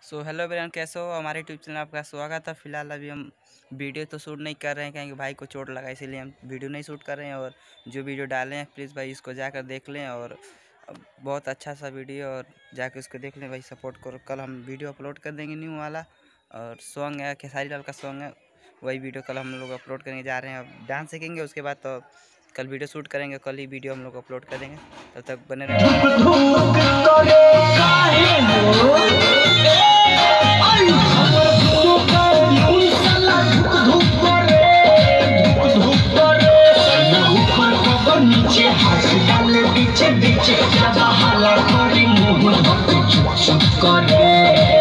So hello everyone, कैसे हो? हमारे यूट्यूब चैनल आपका स्वागत है। फिलहाल अभी हम वीडियो तो शूट नहीं कर रहे हैं क्योंकि भाई को चोट लगा, इसीलिए हम वीडियो नहीं शूट कर रहे हैं। और जो वीडियो डाले हैं प्लीज़ भाई इसको जाकर देख लें, और बहुत अच्छा सा वीडियो, और जाकर उसको देख लें भाई, सपोर्ट करो। कल हम वीडियो अपलोड कर देंगे न्यू वाला, और सॉन्ग है खेसारी लाल का सॉन्ग है, वही वीडियो कल हम लोग अपलोड करने जा रहे हैं। अब डांस सीखेंगे, उसके बाद तो कल वीडियो शूट करेंगे, कल ही वीडियो हम लोग अपलोड कर देंगे। तब तक बने पीछे पीछे हाला करी मुँह चुप चुप करे।